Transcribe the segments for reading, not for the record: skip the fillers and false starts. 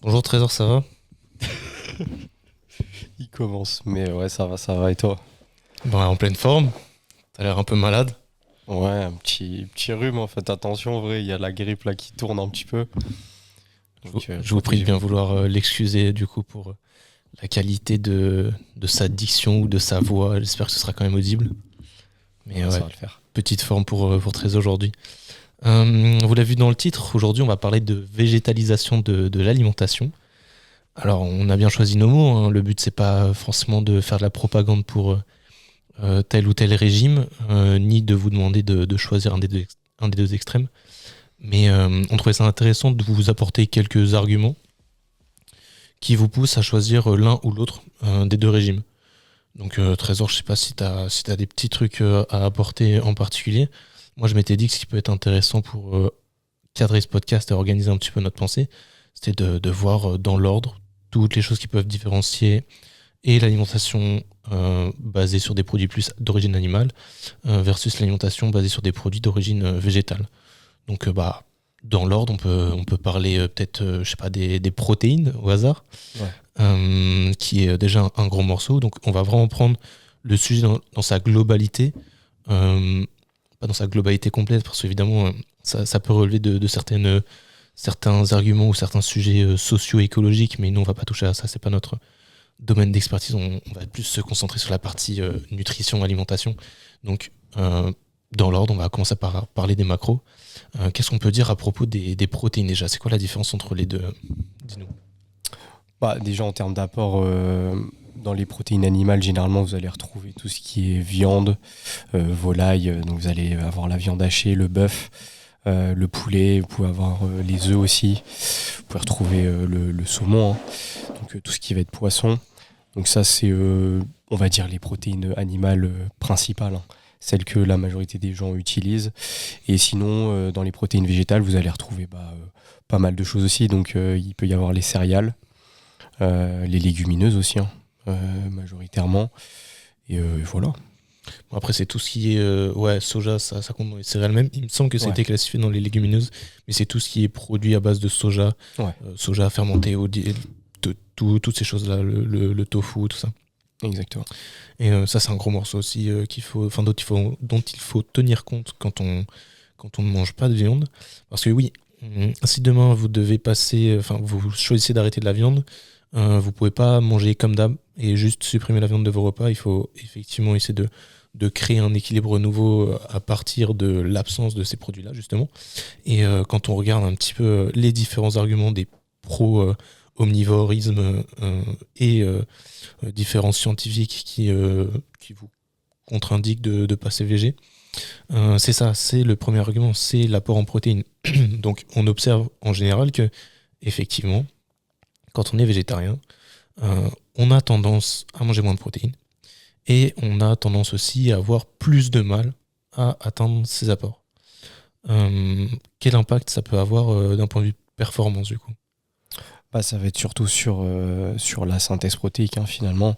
Bonjour Trésor, ça va? Il commence, mais ouais, ça va, et toi? Ben, en pleine forme, t'as l'air un peu malade. Ouais, un petit rhume en fait, attention, en vrai, il y a la grippe là qui tourne un petit peu, donc Je vous prie de bien protégez-vous. vouloir l'excuser du coup pour la qualité de sa diction ou de sa voix. J'espère que ce sera quand même audible. Mais Ouais, ça ouais, va le faire. petite forme pour Trésor aujourd'hui. Vous l'avez vu dans le titre, aujourd'hui on va parler de végétalisation de l'alimentation. Alors on a bien choisi nos mots, hein. Le but c'est pas forcément de faire de la propagande pour tel ou tel régime, ni de vous demander de choisir un des deux extrêmes. Mais on trouvait ça intéressant de vous apporter quelques arguments qui vous poussent à choisir l'un ou l'autre des deux régimes. Donc Trésor, je sais pas si t'as des petits trucs à apporter en particulier. Moi, je m'étais dit que ce qui peut être intéressant pour cadrer ce podcast et organiser un petit peu notre pensée, c'était de voir dans l'ordre toutes les choses qui peuvent différencier et l'alimentation basée sur des produits plus d'origine animale versus l'alimentation basée sur des produits d'origine végétale. Donc, dans l'ordre, on peut parler peut-être, je sais pas, des protéines au hasard, Ouais. qui est déjà un gros morceau. Donc, on va vraiment prendre le sujet dans sa globalité, euh, pas dans sa globalité complète, parce qu'évidemment, ça peut relever de certains arguments ou certains sujets socio-écologiques, mais nous, on va pas toucher à ça, c'est pas notre domaine d'expertise. On va plus se concentrer sur la partie nutrition, alimentation. Donc, dans l'ordre, on va commencer par parler des macros. Qu'est-ce qu'on peut dire à propos des protéines déjà? C'est quoi la différence entre les deux? Dis-nous. Bah, déjà en termes d'apport dans les protéines animales, généralement vous allez retrouver tout ce qui est viande, volaille, donc vous allez avoir la viande hachée, le bœuf, le poulet, vous pouvez avoir les œufs aussi, vous pouvez retrouver le saumon, hein, donc tout ce qui va être poisson. Donc ça c'est, on va dire, les protéines animales principales, hein, celles que la majorité des gens utilisent. Et sinon, dans les protéines végétales, vous allez retrouver pas mal de choses aussi. Donc il peut y avoir les céréales, les légumineuses aussi, hein, majoritairement. Et voilà. Bon, après, c'est tout ce qui est ouais, soja, ça compte dans les céréales même. Il me semble que ça a Ouais, été classifié dans les légumineuses, mais c'est tout ce qui est produit à base de soja, ouais, soja fermenté, toutes ces choses-là, le tofu, tout ça. exactement. Et ça, c'est un gros morceau aussi dont il faut tenir compte quand on ne mange pas de viande. Parce que oui, si demain vous devez passer, enfin vous choisissez d'arrêter de la viande, vous pouvez pas manger comme d'hab et juste supprimer la viande de vos repas. Il faut effectivement essayer de créer un équilibre nouveau à partir de l'absence de ces produits-là, justement. Et quand on regarde un petit peu les différents arguments des pro-omnivorisme et différents scientifiques qui vous contre-indiquent de passer végé, c'est ça, c'est le premier argument, c'est l'apport en protéines. Donc on observe en général que, effectivement, quand on est végétarien, on a tendance à manger moins de protéines et on a tendance aussi à avoir plus de mal à atteindre ces apports. Quel impact ça peut avoir d'un point de vue performance du coup? Bah, ça va être surtout sur la synthèse protéique, hein, finalement.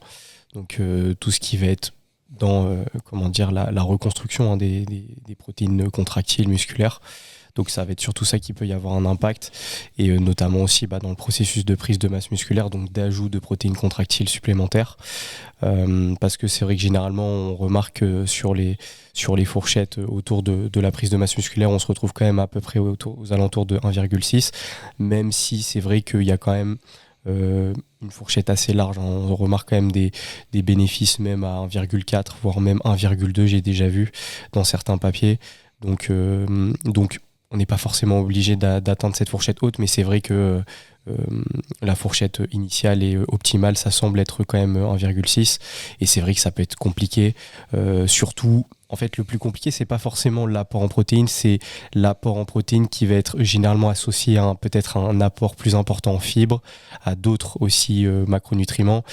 Donc tout ce qui va être dans comment dire, la reconstruction, hein, des protéines contractiles musculaires. Donc ça va être surtout ça qui peut y avoir un impact, et notamment aussi dans le processus de prise de masse musculaire, donc d'ajout de protéines contractiles supplémentaires. Parce que c'est vrai que généralement on remarque que sur les fourchettes autour de la prise de masse musculaire, on se retrouve quand même à peu près aux alentours de 1,6, même si c'est vrai qu'il y a quand même une fourchette assez large, hein. On remarque quand même des bénéfices même à 1,4, voire même 1,2, j'ai déjà vu dans certains papiers. Donc on n'est pas forcément obligé d'atteindre cette fourchette haute, mais c'est vrai que euh, la fourchette initiale et optimale, ça semble être quand même 1,6. Et c'est vrai que ça peut être compliqué. Surtout, en fait, le plus compliqué, c'est pas forcément l'apport en protéines, c'est l'apport en protéines qui va être généralement associé à peut-être un apport plus important en fibres, à d'autres aussi macronutriments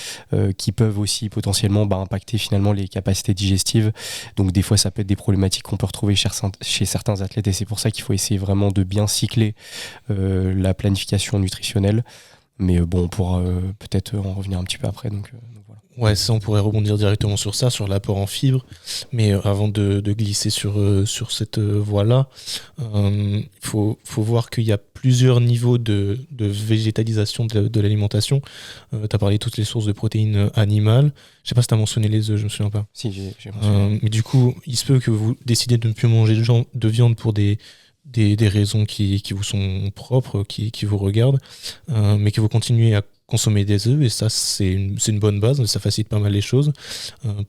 qui peuvent aussi potentiellement impacter finalement les capacités digestives. Donc des fois, ça peut être des problématiques qu'on peut retrouver chez certains athlètes, et c'est pour ça qu'il faut essayer vraiment de bien cycler la planification nutritionnelle. Mais bon, on pourra peut-être en revenir un petit peu après. Donc voilà. Ouais, ça, on pourrait rebondir directement sur ça, sur l'apport en fibres. Mais avant de glisser sur cette voie-là, il faut voir qu'il y a plusieurs niveaux de végétalisation de l'alimentation. Tu as parlé de toutes les sources de protéines animales. Je sais pas si tu as mentionné les œufs, je me souviens pas. Si, j'ai mentionné. Mais du coup, il se peut que vous décidez de ne plus manger de viande pour des raisons qui vous sont propres, qui vous regardent, mais que vous continuez à consommer des œufs, et ça c'est une bonne base, ça facilite pas mal les choses.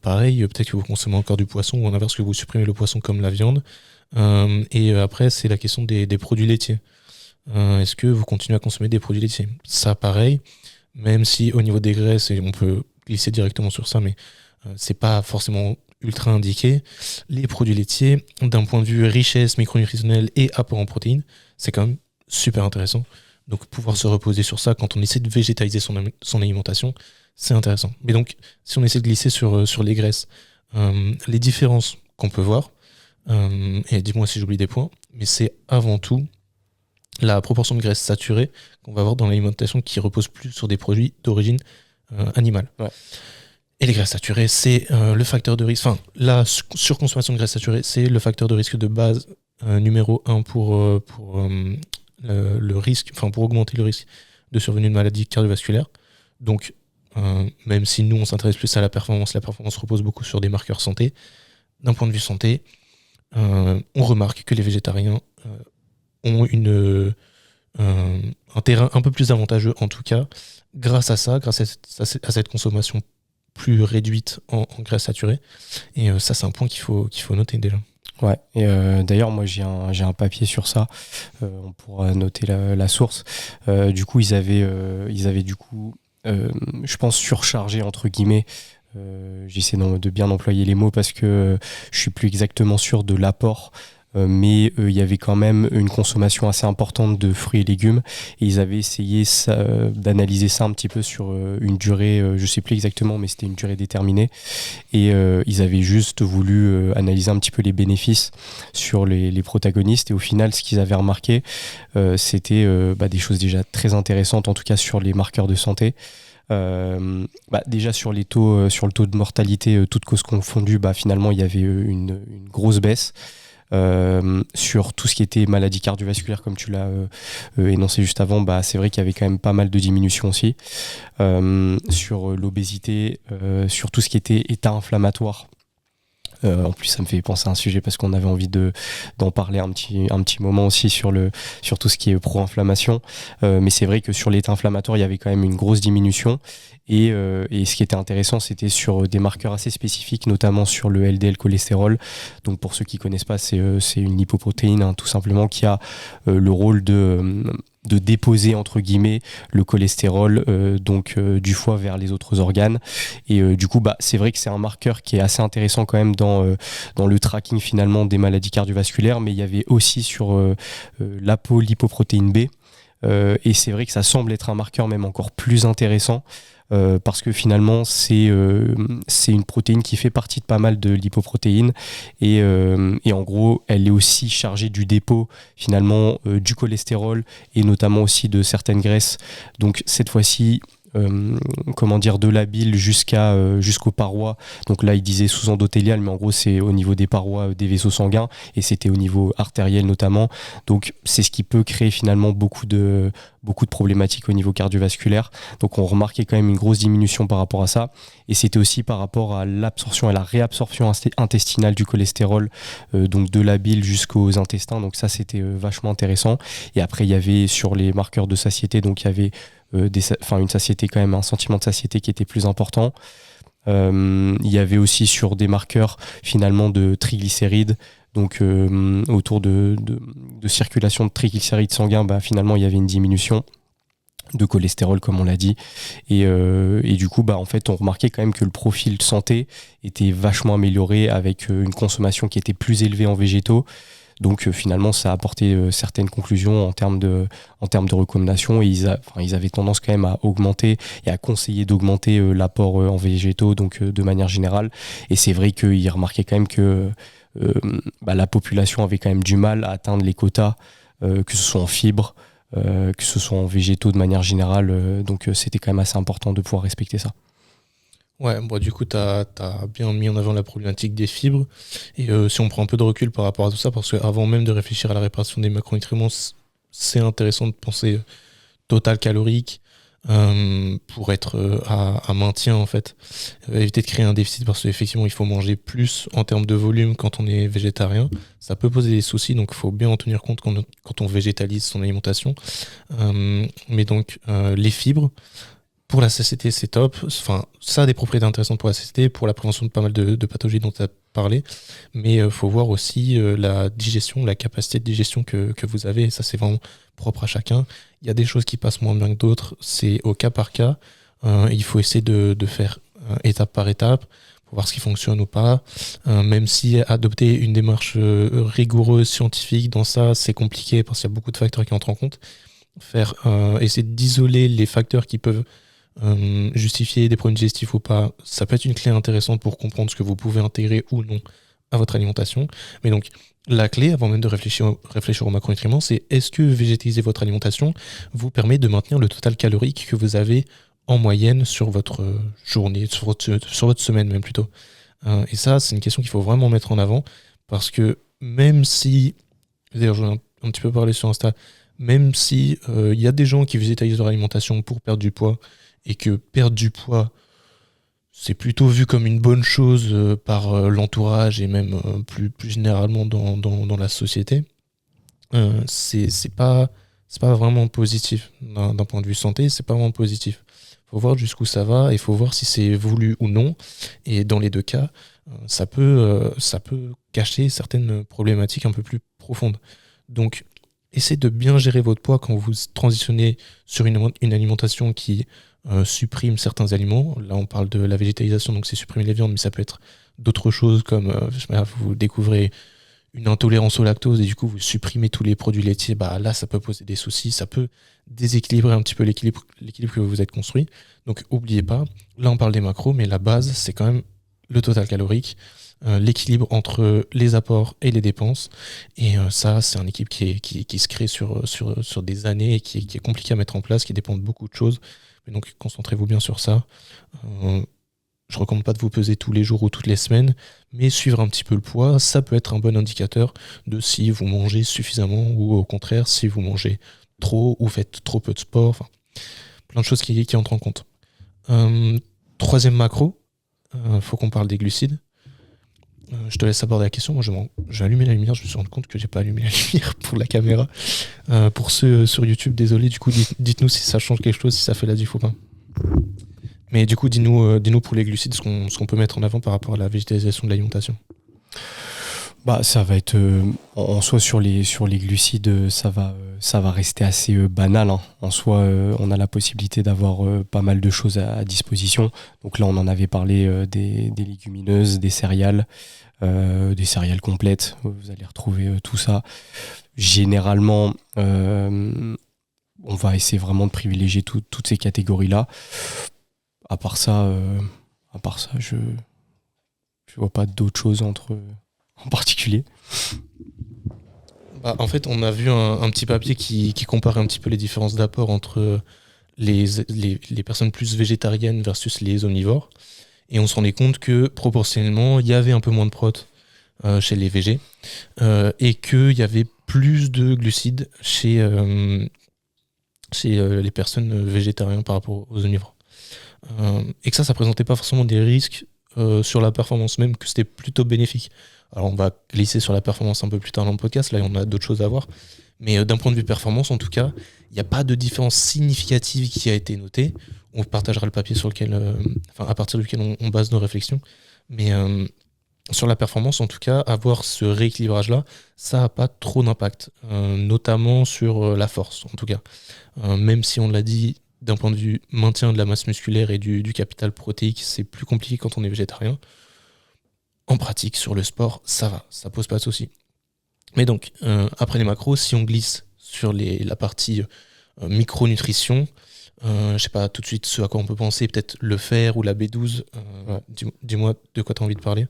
Pareil, peut-être que vous consommez encore du poisson, ou à l'inverse que vous supprimez le poisson comme la viande. Et après, c'est la question des produits laitiers. Est-ce que vous continuez à consommer des produits laitiers? Ça, pareil, même si au niveau des graisses, et on peut glisser directement sur ça, mais c'est pas forcément ultra indiqué. Les produits laitiers, d'un point de vue richesse micronutritionnelle et apport en protéines, c'est quand même super intéressant. Donc pouvoir se reposer sur ça quand on essaie de végétaliser son alimentation, c'est intéressant. Mais donc, si on essaie de glisser sur les graisses, les différences qu'on peut voir, et dis-moi si j'oublie des points, mais c'est avant tout la proportion de graisses saturées qu'on va avoir dans l'alimentation qui repose plus sur des produits d'origine animale. Ouais. Et les graisses saturées, c'est le facteur de risque. Enfin, la surconsommation de graisses saturées, c'est le facteur de risque de base numéro 1 pour le risque, enfin pour augmenter le risque de survenue de maladies cardiovasculaires. Donc, même si nous on s'intéresse plus à la performance repose beaucoup sur des marqueurs santé. D'un point de vue santé, on remarque que les végétariens ont un terrain un peu plus avantageux, en tout cas, grâce à ça, grâce à cette consommation plus réduite en graisses saturées. Et ça, c'est un point qu'il faut noter déjà. Ouais, et d'ailleurs, moi j'ai un papier sur ça. On pourra noter la source. Du coup, ils avaient du coup, je pense, surchargé entre guillemets. J'essaie de bien employer les mots parce que je suis plus exactement sûr de l'apport. Mais il y avait quand même une consommation assez importante de fruits et légumes, et ils avaient essayé d'analyser ça un petit peu sur une durée, je sais plus exactement, mais c'était une durée déterminée, et ils avaient juste voulu analyser un petit peu les bénéfices sur les protagonistes, et au final ce qu'ils avaient remarqué c'était des choses déjà très intéressantes, en tout cas sur les marqueurs de santé. Déjà sur le taux de mortalité, toutes causes confondues, finalement il y avait une grosse baisse. Sur tout ce qui était maladie cardiovasculaire, comme tu l'as énoncé juste avant, c'est vrai qu'il y avait quand même pas mal de diminution aussi. Sur l'obésité, sur tout ce qui était état inflammatoire. En plus, ça me fait penser à un sujet parce qu'on avait envie d'en parler un petit moment aussi sur tout ce qui est pro-inflammation. Mais c'est vrai que sur l'état inflammatoire, il y avait quand même une grosse diminution. Et ce qui était intéressant, c'était sur des marqueurs assez spécifiques, notamment sur le LDL cholestérol. Donc pour ceux qui connaissent pas, c'est une lipoprotéine, tout simplement, qui a le rôle de déposer entre guillemets le cholestérol du foie vers les autres organes, et du coup c'est vrai que c'est un marqueur qui est assez intéressant quand même dans le tracking finalement des maladies cardiovasculaires, mais il y avait aussi sur l'apolipoprotéine B, et c'est vrai que ça semble être un marqueur même encore plus intéressant. Parce que finalement c'est une protéine qui fait partie de pas mal de lipoprotéines, et en gros elle est aussi chargée du dépôt finalement du cholestérol, et notamment aussi de certaines graisses. Donc cette fois-ci de la bile jusqu'aux parois. Donc là il disait sous-endothélial, mais en gros c'est au niveau des parois des vaisseaux sanguins, et c'était au niveau artériel notamment. Donc c'est ce qui peut créer finalement beaucoup de problématiques au niveau cardiovasculaire. Donc on remarquait quand même une grosse diminution par rapport à ça, et c'était aussi par rapport à l'absorption et la réabsorption intestinale du cholestérol, donc de la bile jusqu'aux intestins. Donc ça c'était vachement intéressant. Et après il y avait sur les marqueurs de satiété, donc il y avait une satiété quand même, un sentiment de satiété qui était plus important. Il y avait aussi sur des marqueurs finalement de triglycérides, donc autour de circulation de triglycérides sanguins, finalement il y avait une diminution de cholestérol comme on l'a dit, et du coup en fait on remarquait quand même que le profil de santé était vachement amélioré avec une consommation qui était plus élevée en végétaux. Donc finalement ça a apporté certaines conclusions en termes de recommandations, et ils avaient tendance quand même à augmenter et à conseiller d'augmenter l'apport en végétaux, donc de manière générale. Et c'est vrai qu'ils remarquaient quand même que la population avait quand même du mal à atteindre les quotas, que ce soit en fibres, que ce soit en végétaux de manière générale, donc c'était quand même assez important de pouvoir respecter ça. Ouais, bon, du coup, tu as bien mis en avant la problématique des fibres. Et si on prend un peu de recul par rapport à tout ça, parce qu'avant même de réfléchir à la répartition des macronutriments, c'est intéressant de penser total calorique pour être à maintien en fait. Éviter de créer un déficit parce qu'effectivement il faut manger plus en termes de volume quand on est végétarien. Ça peut poser des soucis, donc il faut bien en tenir compte quand on végétalise son alimentation. Mais donc les fibres, pour la satiété, c'est top. Enfin, ça a des propriétés intéressantes pour la satiété, pour la prévention de pas mal de pathologies dont tu as parlé. Mais il faut voir aussi la digestion, la capacité de digestion que vous avez. Et ça, c'est vraiment propre à chacun. Il y a des choses qui passent moins bien que d'autres. C'est au cas par cas. Il faut essayer de faire étape par étape pour voir ce qui fonctionne ou pas. Même si adopter une démarche rigoureuse, scientifique, dans ça, c'est compliqué parce qu'il y a beaucoup de facteurs qui entrent en compte. Essayer d'isoler les facteurs qui peuvent justifier des problèmes digestifs ou pas, ça peut être une clé intéressante pour comprendre ce que vous pouvez intégrer ou non à votre alimentation. Mais donc, la clé, avant même de réfléchir aux macronutriments, c'est est-ce que végétaliser votre alimentation vous permet de maintenir le total calorique que vous avez en moyenne sur votre journée, sur votre semaine même plutôt. Et ça, c'est une question qu'il faut vraiment mettre en avant parce que même si, d'ailleurs, je vais un petit peu parler sur Insta, même si y a des gens qui végétalisent leur alimentation pour perdre du poids, et que perdre du poids, c'est plutôt vu comme une bonne chose par l'entourage et même plus généralement dans la société, c'est pas vraiment positif. D'un point de vue santé, c'est pas vraiment positif. Faut voir jusqu'où ça va et faut voir si c'est voulu ou non. Et dans les deux cas, ça peut cacher certaines problématiques un peu plus profondes. Donc, essayez de bien gérer votre poids quand vous transitionnez sur une alimentation qui supprime certains aliments. Là, on parle de la végétalisation, donc c'est supprimer les viandes, mais ça peut être d'autres choses comme vous découvrez une intolérance au lactose et du coup vous supprimez tous les produits laitiers. Bah là, ça peut poser des soucis, ça peut déséquilibrer un petit peu l'équilibre que vous vous êtes construit. Donc, n'oubliez pas, là on parle des macros, mais la base, c'est quand même le total calorique, l'équilibre entre les apports et les dépenses. Et ça, c'est un équilibre qui se crée sur des années et qui est compliqué à mettre en place, qui dépend de beaucoup de choses. Mais donc, concentrez-vous bien sur ça. Je ne recommande pas de vous peser tous les jours ou toutes les semaines, mais suivre un petit peu le poids, ça peut être un bon indicateur de si vous mangez suffisamment ou au contraire, si vous mangez trop ou faites trop peu de sport. Enfin, plein de choses qui entrent en compte. Troisième macro, faut qu'on parle des glucides. Je te laisse aborder la question. Moi, j'ai allumé la lumière. Je me suis rendu compte que j'ai pas allumé la lumière pour la caméra. Pour ceux sur YouTube, désolé. Du coup, dites-nous si ça change quelque chose, si ça fait la diff ou pas. Mais du coup, dis-nous pour les glucides ce qu'on peut mettre en avant par rapport à la végétalisation de l'alimentation. Bah, ça va être en soi sur les glucides, ça va rester assez banal, hein. En soi, on a la possibilité d'avoir pas mal de choses à disposition. Donc là, on en avait parlé des légumineuses, des céréales complètes. Vous allez retrouver tout ça. Généralement, on va essayer vraiment de privilégier toutes ces catégories-là. À part ça, je vois pas d'autres choses en particulier. En fait, on a vu un petit papier qui compare un petit peu les différences d'apport entre les personnes plus végétariennes versus les omnivores. Et on se rendait compte que proportionnellement, il y avait un peu moins de prot chez les végés et qu'il y avait plus de glucides chez les personnes végétariennes par rapport aux omnivores. Et que ça présentait pas forcément des risques sur la performance, même que c'était plutôt bénéfique. Alors on va glisser sur la performance un peu plus tard dans le podcast, là on a d'autres choses à voir, mais d'un point de vue performance en tout cas, il n'y a pas de différence significative qui a été notée. On partagera le papier sur lequel, à partir duquel on base nos réflexions, mais sur la performance en tout cas, avoir ce rééquilibrage là, ça n'a pas trop d'impact, notamment sur la force en tout cas, même si on l'a dit, d'un point de vue maintien de la masse musculaire et du capital protéique, c'est plus compliqué quand on est végétarien. En pratique, sur le sport, ça va, ça pose pas de soucis. Mais donc, après les macros, si on glisse sur la partie micronutrition, je sais pas tout de suite ce à quoi on peut penser, peut-être le fer ou la B12, ouais. Dis-moi de quoi tu as envie de parler.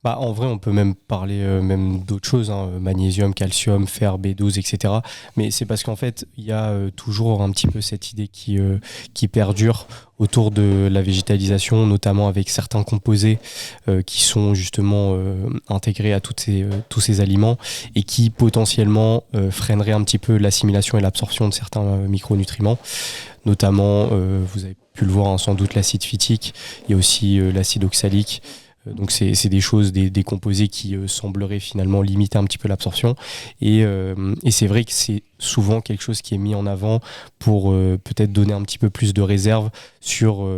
En vrai, on peut même parler même d'autres choses, hein, magnésium, calcium, fer, B12, etc. Mais c'est parce qu'en fait, il y a toujours un petit peu cette idée qui perdure autour de la végétalisation, notamment avec certains composés qui sont justement intégrés à tous ces aliments et qui potentiellement freineraient un petit peu l'assimilation et l'absorption de certains micronutriments. Notamment, vous avez pu le voir, hein, sans doute l'acide phytique, il y a aussi l'acide oxalique. Donc c'est des choses, des composés qui sembleraient finalement limiter un petit peu l'absorption. Et c'est vrai que c'est souvent quelque chose qui est mis en avant pour peut-être donner un petit peu plus de réserve sur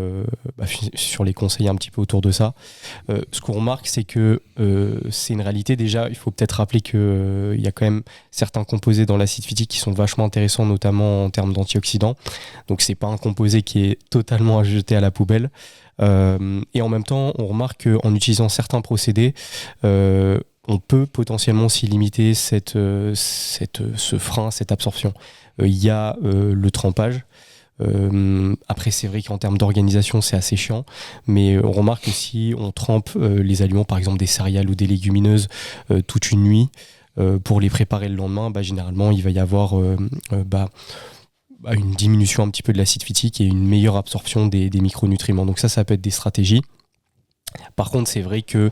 les conseils un petit peu autour de ça. Ce qu'on remarque, c'est que c'est une réalité. Déjà, il faut peut-être rappeler qu'il y a quand même certains composés dans l'acide phytique qui sont vachement intéressants, notamment en termes d'antioxydants. Donc c'est pas un composé qui est totalement à jeter à la poubelle. Et en même temps, on remarque qu'en utilisant certains procédés, on peut potentiellement s'y limiter ce frein, cette absorption. Il y a le trempage. Après, c'est vrai qu'en termes d'organisation, c'est assez chiant, mais on remarque que si on trempe les aliments, par exemple des céréales ou des légumineuses, toute une nuit, pour les préparer le lendemain, généralement, il va y avoir une diminution un petit peu de l'acide phytique et une meilleure absorption des micronutriments. Donc ça peut être des stratégies. Par contre, c'est vrai que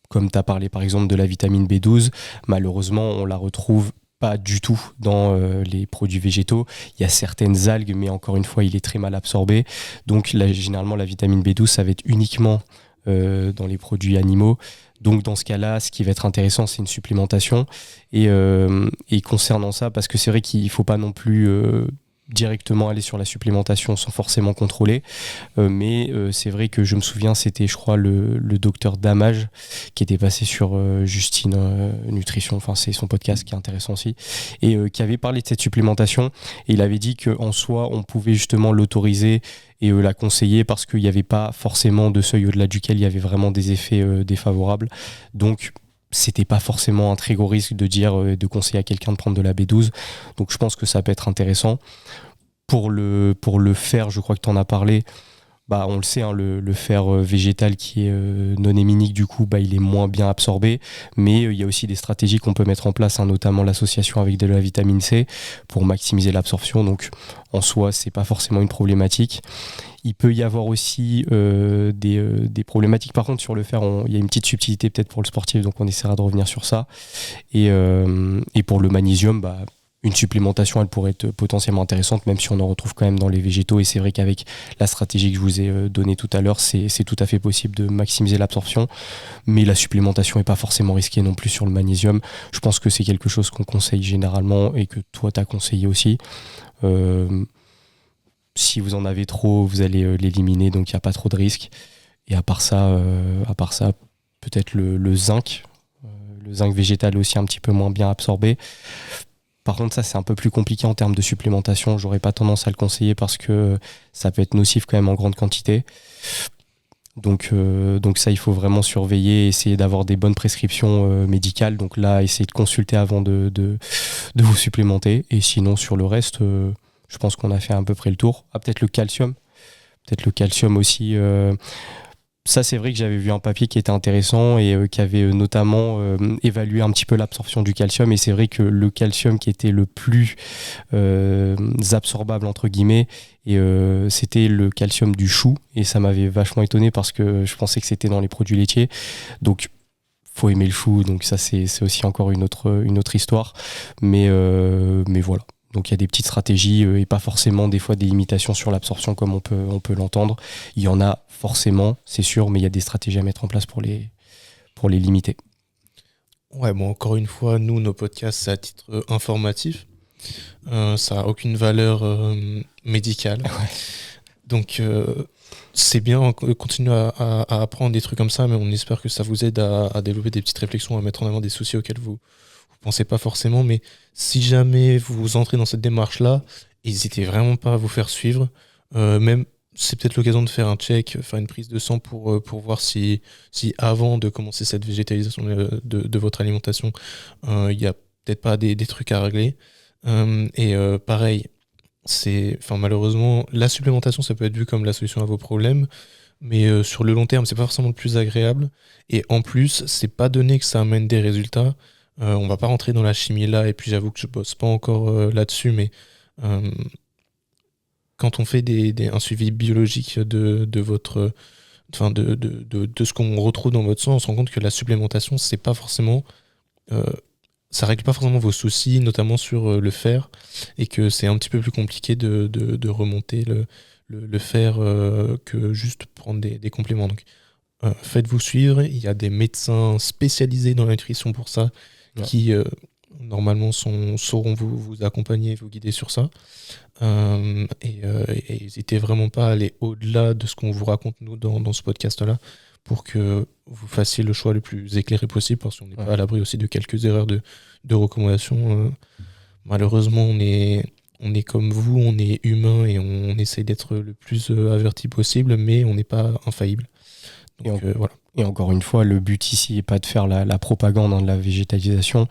comme tu as parlé par exemple de la vitamine B12, malheureusement, on la retrouve pas du tout dans les produits végétaux. Il y a certaines algues, mais encore une fois, il est très mal absorbé. Donc généralement, la vitamine B12, ça va être uniquement dans les produits animaux. Donc dans ce cas-là, ce qui va être intéressant, c'est une supplémentation. Et concernant ça, parce que c'est vrai qu'il ne faut pas non plus directement aller sur la supplémentation sans forcément contrôler. Mais c'est vrai que je me souviens, c'était je crois le docteur Damage qui était passé sur Justine Nutrition, enfin c'est son podcast qui est intéressant aussi, et qui avait parlé de cette supplémentation. Et il avait dit qu'en soi, on pouvait justement l'autoriser et la conseiller parce qu'il n'y avait pas forcément de seuil au-delà duquel il y avait vraiment des effets défavorables. Donc c'était pas forcément un très gros risque de dire de conseiller à quelqu'un de prendre de la B12. Donc je pense que ça peut être intéressant. Pour le fer, je crois que tu en as parlé. On le sait, hein, le fer végétal qui est non héminique, du coup, il est moins bien absorbé. Mais il y a aussi des stratégies qu'on peut mettre en place, hein, notamment l'association avec de la vitamine C pour maximiser l'absorption. Donc, en soi, c'est pas forcément une problématique. Il peut y avoir aussi des problématiques. Par contre, sur le fer, il y a une petite subtilité peut-être pour le sportif, donc on essaiera de revenir sur ça. Et pour le magnésium, une supplémentation, elle pourrait être potentiellement intéressante, même si on en retrouve quand même dans les végétaux. Et c'est vrai qu'avec la stratégie que je vous ai donnée tout à l'heure, c'est tout à fait possible de maximiser l'absorption. Mais la supplémentation n'est pas forcément risquée non plus sur le magnésium. Je pense que c'est quelque chose qu'on conseille généralement et que toi, tu as conseillé aussi. Si vous en avez trop, vous allez l'éliminer, donc il n'y a pas trop de risques. Et à part ça, peut-être le zinc. Le zinc végétal est aussi un petit peu moins bien absorbé. Par contre, ça, c'est un peu plus compliqué en termes de supplémentation. J'aurais pas tendance à le conseiller parce que ça peut être nocif quand même en grande quantité. Donc ça, il faut vraiment surveiller, essayer d'avoir des bonnes prescriptions médicales. Donc là, essayez de consulter avant de vous supplémenter. Et sinon, sur le reste, je pense qu'on a fait à peu près le tour. Peut-être le calcium. Peut-être le calcium aussi. Ça, c'est vrai que j'avais vu un papier qui était intéressant et qui avait notamment évalué un petit peu l'absorption du calcium. Et c'est vrai que le calcium qui était le plus absorbable, entre guillemets, c'était le calcium du chou. Et ça m'avait vachement étonné parce que je pensais que c'était dans les produits laitiers. Donc, faut aimer le chou. Donc ça, c'est aussi encore une autre histoire. Mais voilà. Donc il y a des petites stratégies et pas forcément des fois des limitations sur l'absorption comme on peut l'entendre. Il y en a forcément, c'est sûr, mais il y a des stratégies à mettre en place pour les limiter. Ouais, encore une fois, nous, nos podcasts, c'est à titre informatif. Ça n'a aucune valeur médicale. Ouais. Donc c'est bien, continuer à apprendre des trucs comme ça, mais on espère que ça vous aide à développer des petites réflexions, à mettre en avant des soucis auxquels vous pensez pas forcément. Mais si jamais vous entrez dans cette démarche-là, n'hésitez vraiment pas à vous faire suivre. Même, c'est peut-être l'occasion de faire un check, faire une prise de sang pour voir si avant de commencer cette végétalisation de votre alimentation, il n'y a peut-être pas des trucs à régler. Pareil, malheureusement, la supplémentation, ça peut être vu comme la solution à vos problèmes, mais sur le long terme, c'est pas forcément le plus agréable. Et en plus, c'est pas donné que ça amène des résultats. On va pas rentrer dans la chimie là, et puis j'avoue que je bosse pas encore là-dessus, mais euh, quand on fait un suivi biologique de votre, enfin de ce qu'on retrouve dans votre sang, on se rend compte que la supplémentation, c'est pas forcément, ça règle pas forcément vos soucis, notamment sur le fer, et que c'est un petit peu plus compliqué de remonter le fer que juste prendre des compléments. Donc, faites-vous suivre. Il y a des médecins spécialisés dans la nutrition pour ça, qui normalement sauront vous accompagner, vous guider sur ça. Et n'hésitez vraiment pas à aller au-delà de ce qu'on vous raconte nous dans ce podcast-là, pour que vous fassiez le choix le plus éclairé possible, parce qu'on n'est pas à l'abri aussi de quelques erreurs de recommandations. Malheureusement, on est comme vous, on est humain, et on essaye d'être le plus averti possible, mais on n'est pas infaillible. Donc, voilà. Et encore une fois, le but ici n'est pas de faire la propagande de la végétalisation.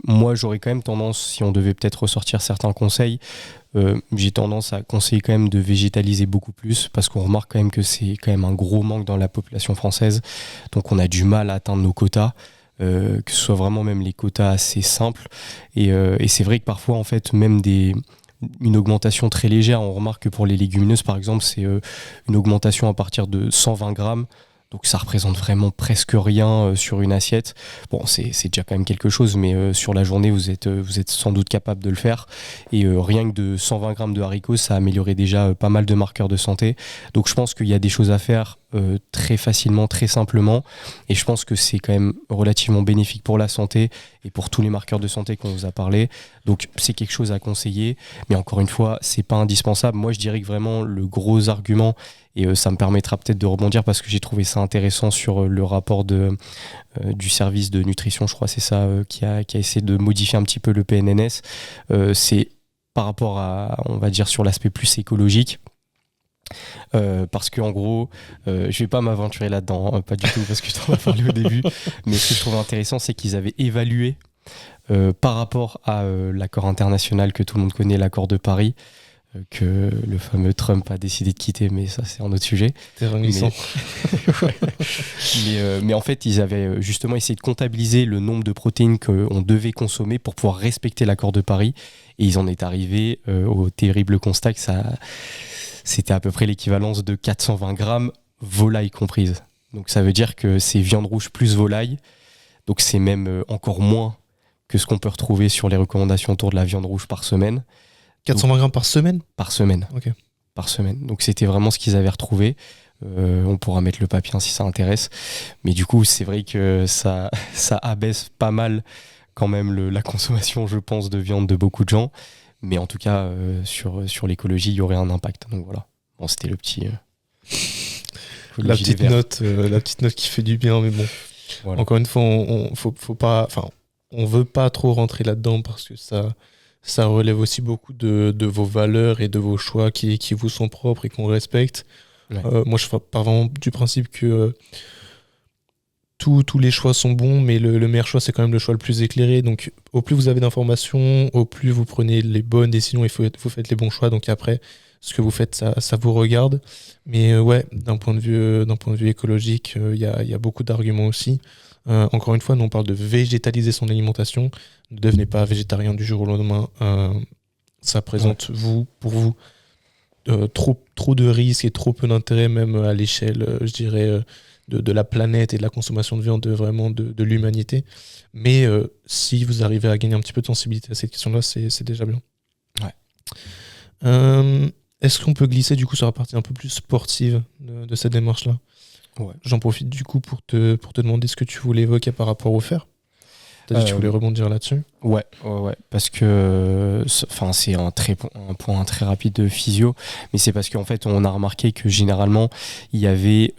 Moi, j'aurais quand même tendance, si on devait peut-être ressortir certains conseils, j'ai tendance à conseiller quand même de végétaliser beaucoup plus, parce qu'on remarque quand même que c'est quand même un gros manque dans la population française. Donc on a du mal à atteindre nos quotas, que ce soit vraiment même les quotas assez simples. Et c'est vrai que parfois, en fait, même une augmentation très légère, on remarque que pour les légumineuses, par exemple, c'est une augmentation à partir de 120 grammes. Donc ça représente vraiment presque rien sur une assiette. Bon, c'est déjà quand même quelque chose, mais sur la journée, vous êtes sans doute capable de le faire. Et rien que de 120 grammes de haricots, ça améliorait déjà pas mal de marqueurs de santé. Donc je pense qu'il y a des choses à faire très facilement, très simplement. Et je pense que c'est quand même relativement bénéfique pour la santé et pour tous les marqueurs de santé qu'on vous a parlé. Donc c'est quelque chose à conseiller. Mais encore une fois, c'est pas indispensable. Moi, je dirais que vraiment le gros argument, et ça me permettra peut-être de rebondir parce que j'ai trouvé ça intéressant sur le rapport du service de nutrition, je crois c'est ça, qui a essayé de modifier un petit peu le PNNS. C'est par rapport à, on va dire, sur l'aspect plus écologique. Parce qu'en gros, je vais pas m'aventurer là-dedans, hein, pas du tout, parce que je t'en ai parlé au début, mais ce que je trouve intéressant, c'est qu'ils avaient évalué par rapport à l'accord international que tout le monde connaît, l'accord de Paris, que le fameux Trump a décidé de quitter, mais ça c'est un autre sujet. Mais en fait, ils avaient justement essayé de comptabiliser le nombre de protéines qu'on devait consommer pour pouvoir respecter l'accord de Paris, et ils en est arrivés au terrible constat que c'était à peu près l'équivalence de 420 grammes, volaille comprise. Donc ça veut dire que c'est viande rouge plus volaille, donc c'est même encore moins que ce qu'on peut retrouver sur les recommandations autour de la viande rouge par semaine. 420 grammes par semaine ? Par semaine. Ok. Par semaine. Donc c'était vraiment ce qu'ils avaient retrouvé. On pourra mettre le papier si ça intéresse. Mais du coup, c'est vrai que ça abaisse pas mal quand même la consommation, je pense, de viande de beaucoup de gens. Mais en tout cas, sur l'écologie, il y aurait un impact. Donc voilà. Bon, c'était le petit... la petite note qui fait du bien, mais bon. Voilà. Encore une fois, on veut pas trop rentrer là-dedans parce que ça relève aussi beaucoup de vos valeurs et de vos choix qui vous sont propres et qu'on respecte. Ouais. Moi, je pars vraiment du principe que tous les choix sont bons, mais le meilleur choix, c'est quand même le choix le plus éclairé. Donc, au plus vous avez d'informations, au plus vous prenez les bonnes décisions et vous faites les bons choix. Donc après, ce que vous faites, ça vous regarde. Mais ouais, d'un point de vue écologique, il y a beaucoup d'arguments aussi. Encore une fois, nous on parle de végétaliser son alimentation. Ne devenez pas végétarien du jour au lendemain. Ça présente pour vous trop de risques et trop peu d'intérêt, même à l'échelle, je dirais, de la planète et de la consommation de viande, vraiment de l'humanité. Mais si vous arrivez à gagner un petit peu de sensibilité à cette question-là, c'est déjà bien. Ouais. Est-ce qu'on peut glisser du coup sur la partie un peu plus sportive de cette démarche-là ? Ouais. J'en profite du coup pour te demander ce que tu voulais évoquer par rapport au fer. T'as dit que tu voulais rebondir là-dessus. Ouais, parce que c'est un point très rapide de physio, mais c'est parce qu'en fait on a remarqué que généralement il y avait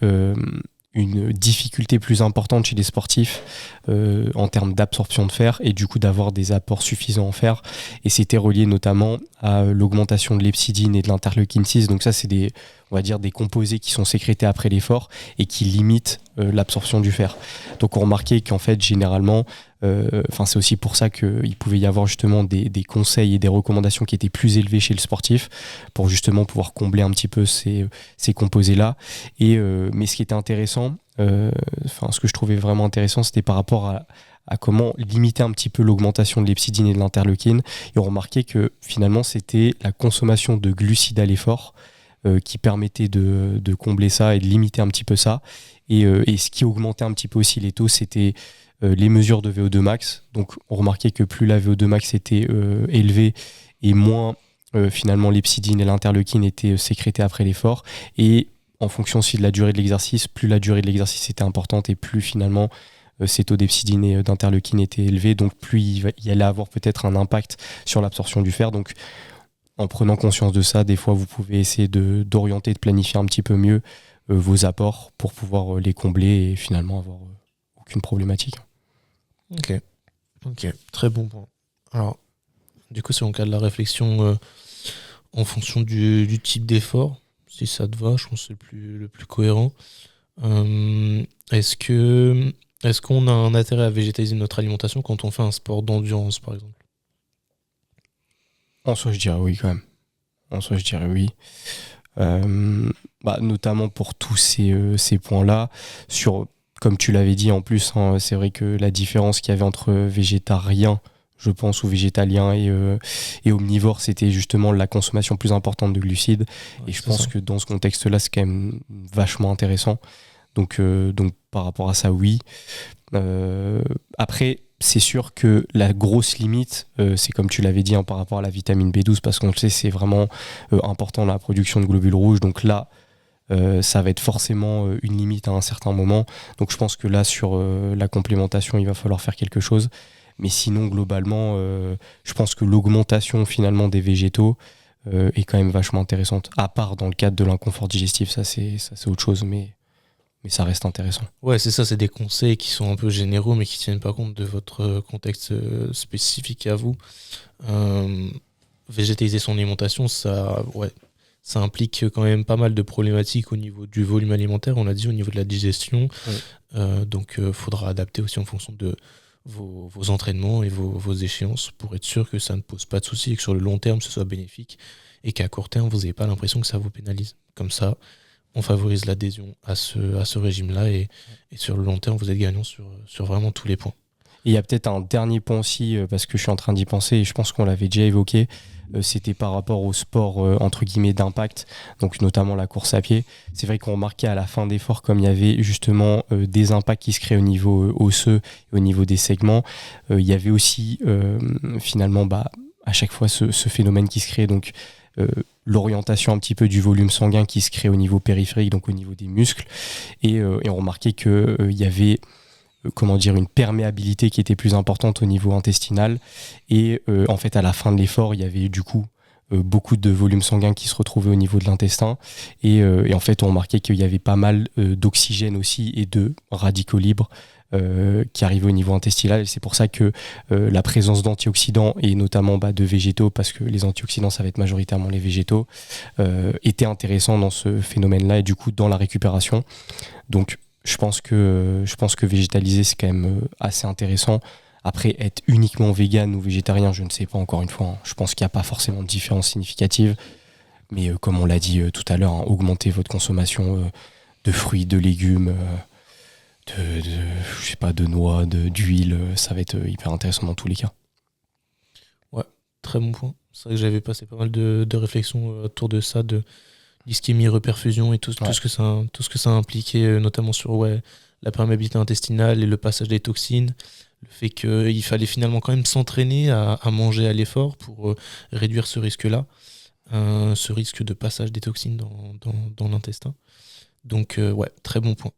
une difficulté plus importante chez les sportifs en termes d'absorption de fer et du coup d'avoir des apports suffisants en fer, et c'était relié notamment à l'augmentation de l'hepcidine et de l'interleukine 6. Donc ça c'est des composés qui sont sécrétés après l'effort et qui limitent l'absorption du fer. Donc on remarquait qu'en fait généralement C'est aussi pour ça qu'il pouvait y avoir justement des conseils et des recommandations qui étaient plus élevés chez le sportif pour justement pouvoir combler un petit peu ces composés-là. Mais ce qui était intéressant, ce que je trouvais vraiment intéressant, c'était par rapport à comment limiter un petit peu l'augmentation de l'hepsidine et de l'interleukine. Et on remarquait que finalement, c'était la consommation de glucides à l'effort qui permettait de combler ça et de limiter un petit peu ça. Et ce qui augmentait un petit peu aussi les taux, c'était les mesures de VO2 max. Donc on remarquait que plus la VO2 max était élevée et moins finalement l'hepsidine et l'interleukine étaient sécrétées après l'effort. Et en fonction aussi de la durée de l'exercice, plus la durée de l'exercice était importante et plus finalement ces taux d'hepsidine et d'interleukine étaient élevés, donc plus il allait avoir peut-être un impact sur l'absorption du fer. Donc en prenant conscience de ça, des fois vous pouvez essayer d'orienter, de planifier un petit peu mieux vos apports pour pouvoir les combler et finalement avoir aucune problématique. Ok, très bon point. Alors, du coup, si on cadre la réflexion en fonction du type d'effort, si ça te va, je pense que c'est le plus cohérent. Est-ce qu'on a un intérêt à végétaliser notre alimentation quand on fait un sport d'endurance, par exemple? En soi, je dirais oui quand même. Notamment pour tous ces points-là. Comme tu l'avais dit en plus, hein, c'est vrai que la différence qu'il y avait entre végétarien, je pense, ou végétalien et omnivore, c'était justement la consommation plus importante de glucides. Et je pense que dans ce contexte-là, c'est quand même vachement intéressant. Donc par rapport à ça, oui. Après, c'est sûr que la grosse limite, c'est comme tu l'avais dit, hein, par rapport à la vitamine B12, parce qu'on le sait, c'est vraiment important dans la production de globules rouges. Donc là, ça va être forcément une limite à un certain moment. Donc je pense que là, sur la complémentation, il va falloir faire quelque chose. Mais sinon, globalement, je pense que l'augmentation finalement des végétaux est quand même vachement intéressante. À part dans le cadre de l'inconfort digestif, ça c'est autre chose, mais ça reste intéressant. Ouais, c'est ça, c'est des conseils qui sont un peu généraux, mais qui ne tiennent pas compte de votre contexte spécifique à vous. Végétaliser son alimentation, ça implique quand même pas mal de problématiques au niveau du volume alimentaire, on l'a dit, au niveau de la digestion. Ouais. Donc, il faudra adapter aussi en fonction de vos entraînements et vos échéances pour être sûr que ça ne pose pas de soucis et que sur le long terme, ce soit bénéfique et qu'à court terme, vous n'ayez pas l'impression que ça vous pénalise. Comme ça, on favorise l'adhésion à ce régime-là et sur le long terme, vous êtes gagnant sur vraiment tous les points. Et il y a peut-être un dernier point aussi, parce que je suis en train d'y penser et je pense qu'on l'avait déjà évoqué, c'était par rapport au sport entre guillemets d'impact, donc notamment la course à pied. C'est vrai qu'on remarquait à la fin d'effort, comme il y avait justement des impacts qui se créent au niveau osseux et au niveau des segments, il y avait aussi finalement à chaque fois ce phénomène qui se crée, donc l'orientation un petit peu du volume sanguin qui se crée au niveau périphérique, donc au niveau des muscles, et on remarquait qu'il y avait une perméabilité qui était plus importante au niveau intestinal, et en fait à la fin de l'effort il y avait du coup beaucoup de volume sanguin qui se retrouvait au niveau de l'intestin, et en fait on remarquait qu'il y avait pas mal d'oxygène aussi et de radicaux libres qui arrivaient au niveau intestinal, et c'est pour ça que la présence d'antioxydants et notamment de végétaux, parce que les antioxydants ça va être majoritairement les végétaux, était intéressant dans ce phénomène-là et du coup dans la récupération. Donc je pense que végétaliser c'est quand même assez intéressant. Après, être uniquement vegan ou végétarien, je ne sais pas, encore une fois, hein. Je pense qu'il n'y a pas forcément de différence significative, mais comme on l'a dit tout à l'heure, hein, augmenter votre consommation de fruits, de légumes, de noix, d'huile, ça va être hyper intéressant dans tous les cas. Ouais, très bon point. C'est vrai que j'avais passé pas mal de réflexions autour de ça, de l'ischémie, reperfusion et tout ce que ça impliquait, notamment sur la perméabilité intestinale et le passage des toxines, le fait qu'il fallait finalement quand même s'entraîner à manger à l'effort pour réduire ce risque-là, ce risque de passage des toxines dans l'intestin. Donc très bon point.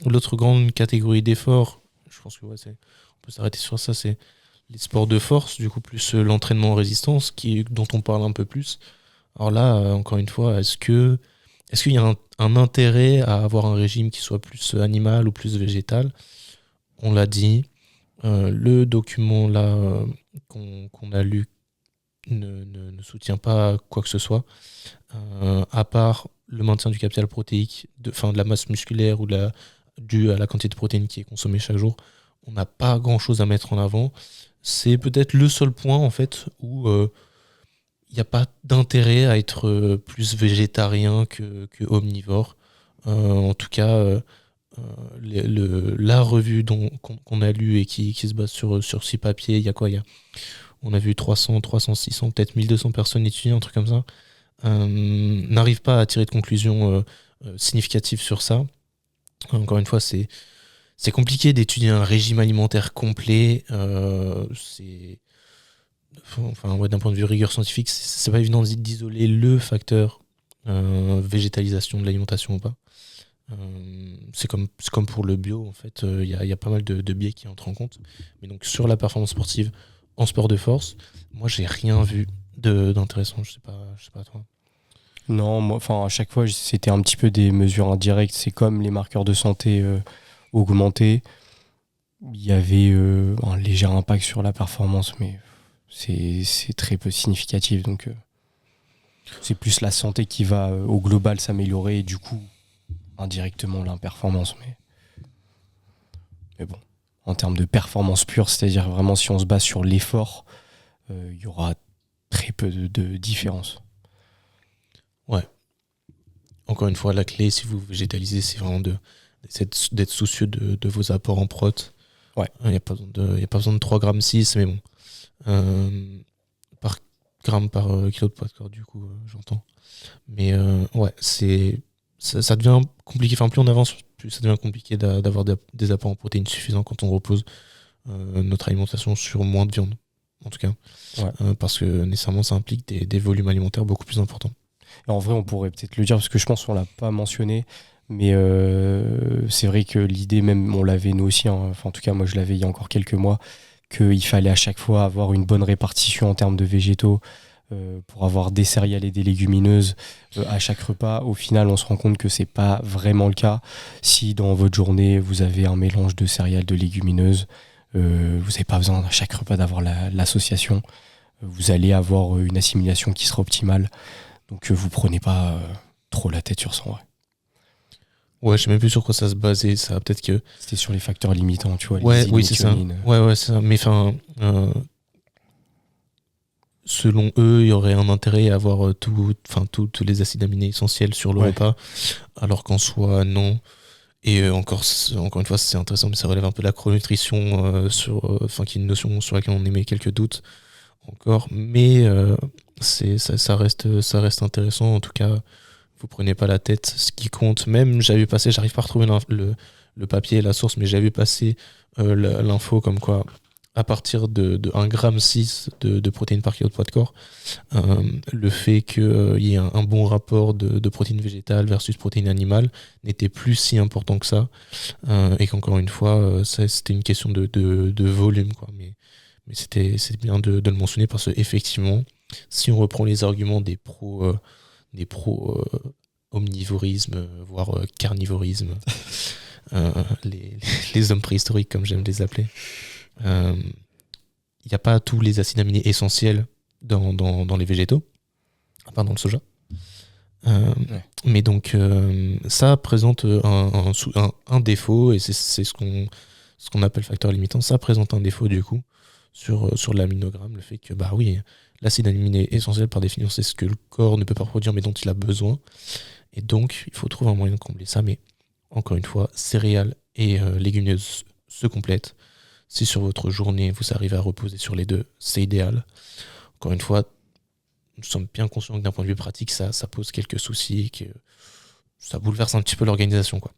L'autre grande catégorie d'efforts, je pense que on peut s'arrêter sur ça, c'est les sports de force, du coup plus l'entraînement en résistance, dont on parle un peu plus. Alors là, encore une fois, est-ce qu'il y a un intérêt à avoir un régime qui soit plus animal ou plus végétal? On l'a dit, le document là qu'on a lu ne soutient pas quoi que ce soit, à part le maintien du capital protéique, de la masse musculaire ou due à la quantité de protéines qui est consommée chaque jour. on n'a pas grand-chose à mettre en avant. C'est peut-être le seul point en fait où il n'y a pas d'intérêt à être plus végétarien que omnivore. En tout cas, la revue qu'on a lue et qui se base sur 6 papiers, il y a quoi? On a vu 300, 600, peut-être 1200 personnes étudier, un truc comme ça. N'arrive pas à tirer de conclusions significatives sur ça. Encore une fois, c'est compliqué d'étudier un régime alimentaire complet. D'un point de vue rigueur scientifique, c'est pas évident d'isoler le facteur végétalisation de l'alimentation ou pas. C'est comme pour le bio, en fait, il y a pas mal de biais qui entrent en compte. Mais donc sur la performance sportive en sport de force, moi j'ai rien vu d'intéressant. Je sais pas toi. Non, moi, à chaque fois, c'était un petit peu des mesures indirectes. C'est comme les marqueurs de santé augmentés. Il y avait un léger impact sur la performance, mais c'est très peu significatif. Donc, c'est plus la santé qui va au global s'améliorer et du coup, indirectement, la performance. Mais bon, en termes de performance pure, c'est-à-dire vraiment si on se base sur l'effort, il y aura très peu de différence. Ouais. Encore une fois, la clé, si vous végétalisez, c'est vraiment d'être soucieux de vos apports en prot. Ouais. Il n'y a pas besoin de 3 grammes 6, mais bon. Par gramme par kilo de poids de corps, du coup, j'entends. Mais ouais, ça devient compliqué. Enfin, plus on avance, plus ça devient compliqué d'avoir des apports en protéines suffisants quand on repose notre alimentation sur moins de viande, en tout cas. Ouais. Parce que nécessairement, ça implique des volumes alimentaires beaucoup plus importants. Et en vrai, on pourrait peut-être le dire, parce que je pense qu'on l'a pas mentionné, mais c'est vrai que l'idée, même on l'avait nous aussi, en tout cas moi je l'avais il y a encore quelques mois, qu'il fallait à chaque fois avoir une bonne répartition en termes de végétaux pour avoir des céréales et des légumineuses à chaque repas. Au final, on se rend compte que c'est pas vraiment le cas. Si dans votre journée, vous avez un mélange de céréales, de légumineuses, vous n'avez pas besoin à chaque repas d'avoir l'association. Vous allez avoir une assimilation qui sera optimale. Donc vous prenez pas trop la tête sur ça, en vrai. Ouais, je sais même plus sur quoi ça se basait. Ça, peut-être que. C'était sur les facteurs limitants, tu vois. Ouais, oui, c'est ça. Ouais, c'est ça. Mais selon eux, il y aurait un intérêt à avoir tous les acides aminés essentiels sur le repas, alors qu'en soi, non. Et encore une fois, c'est intéressant, mais ça relève un peu de la chrononutrition, qui est une notion sur laquelle on émet quelques doutes encore. Mais ça reste intéressant. En tout cas, vous prenez pas la tête. Ce qui compte, même, j'arrive pas à retrouver le papier et la source, mais j'avais passé l'info comme quoi, à partir de 1,6 g de protéines par kilo de poids de corps, le fait qu'il y ait un bon rapport de protéines végétales versus protéines animales n'était plus si important que ça. Et qu'encore une fois, c'était une question de volume, quoi. Mais c'est bien de le mentionner parce qu'effectivement, si on reprend les arguments des pros omnivorisme, voire carnivorisme, les hommes préhistoriques comme j'aime les appeler, il n'y a pas tous les acides aminés essentiels dans les végétaux, à part dans le soja. Mais donc ça présente un défaut, et c'est ce qu'on appelle facteur limitant. Ça présente un défaut du coup sur l'aminogramme, le fait que bah oui, l'acide aminé essentiel par définition c'est ce que le corps ne peut pas produire mais dont il a besoin, et donc il faut trouver un moyen de combler ça. Mais encore une fois, céréales et légumineuses se complètent. Si sur votre journée vous arrivez à reposer sur les deux, c'est idéal. Encore une fois, nous sommes bien conscients que d'un point de vue pratique ça pose quelques soucis et que ça bouleverse un petit peu l'organisation, quoi.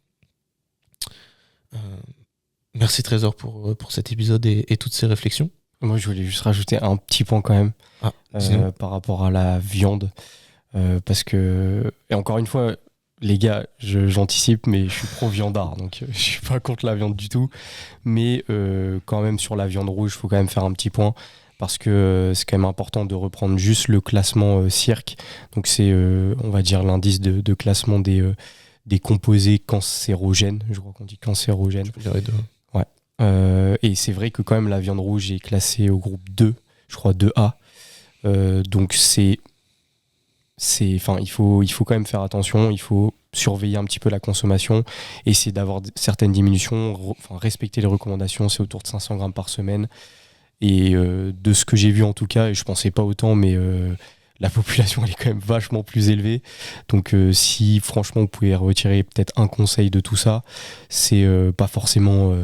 Merci Trésor pour cet épisode et toutes ces réflexions. Moi, je voulais juste rajouter un petit point quand même par rapport à la viande. Parce que, et encore une fois, les gars, j'anticipe, mais je suis pro-viandard, donc je suis pas contre la viande du tout. Mais quand même, sur la viande rouge, il faut quand même faire un petit point. Parce que c'est quand même important de reprendre juste le classement CIRC. Donc c'est, on va dire, l'indice de classement des composés cancérogènes. Je crois qu'on dit cancérogènes. Je peux dire les deux. Ouais. Et c'est vrai que quand même la viande rouge est classée au groupe 2, je crois 2A. Donc il faut quand même faire attention. Il faut surveiller un petit peu la consommation, essayer d'avoir certaines diminutions, respecter les recommandations, c'est autour de 500 grammes par semaine. Et de ce que j'ai vu en tout cas, et je pensais pas autant, mais la population elle est quand même vachement plus élevée. Donc si franchement vous pouvez retirer peut-être un conseil de tout ça, c'est pas forcément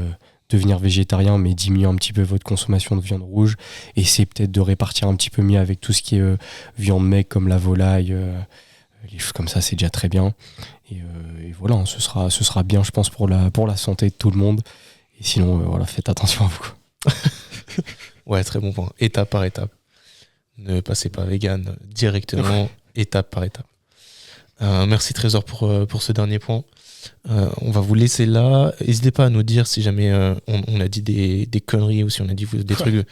devenir végétarien, mais diminuer un petit peu votre consommation de viande rouge. Et c'est peut-être de répartir un petit peu mieux avec tout ce qui est viande maigre comme la volaille, les choses comme ça, c'est déjà très bien. Et voilà, hein, ce sera bien, je pense, pour la santé de tout le monde. Et sinon, voilà, faites attention à vous. Ouais, très bon point. Étape par étape. Ne passez pas vegan directement, étape par étape. Merci Trésor pour ce dernier point. On va vous laisser là. N'hésitez pas à nous dire si jamais on a dit des conneries ou si on a dit des trucs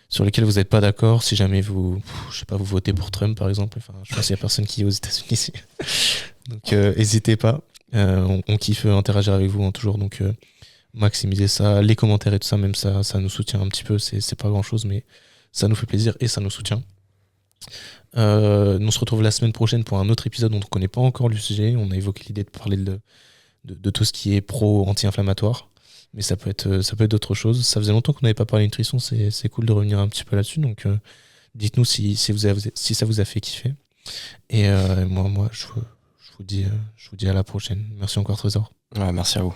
sur lesquels vous n'êtes pas d'accord. Si jamais vous votez pour Trump par exemple. Enfin, je pense qu'il n'y a personne qui est aux États-Unis ici. Donc n'hésitez pas. On kiffe interagir avec vous, hein, toujours. Donc maximiser ça, les commentaires et tout ça, même ça nous soutient un petit peu. C'est pas grand chose, mais ça nous fait plaisir et ça nous soutient. On se retrouve la semaine prochaine pour un autre épisode dont on ne connaît pas encore le sujet. On a évoqué l'idée de parler de tout ce qui est pro-anti-inflammatoire, mais ça peut être d'autres choses. Ça faisait longtemps qu'on n'avait pas parlé de nutrition, c'est cool de revenir un petit peu là-dessus. Donc dites-nous si ça vous a fait kiffer. Et moi je vous dis à la prochaine. Merci encore Trésor. Ouais, merci à vous.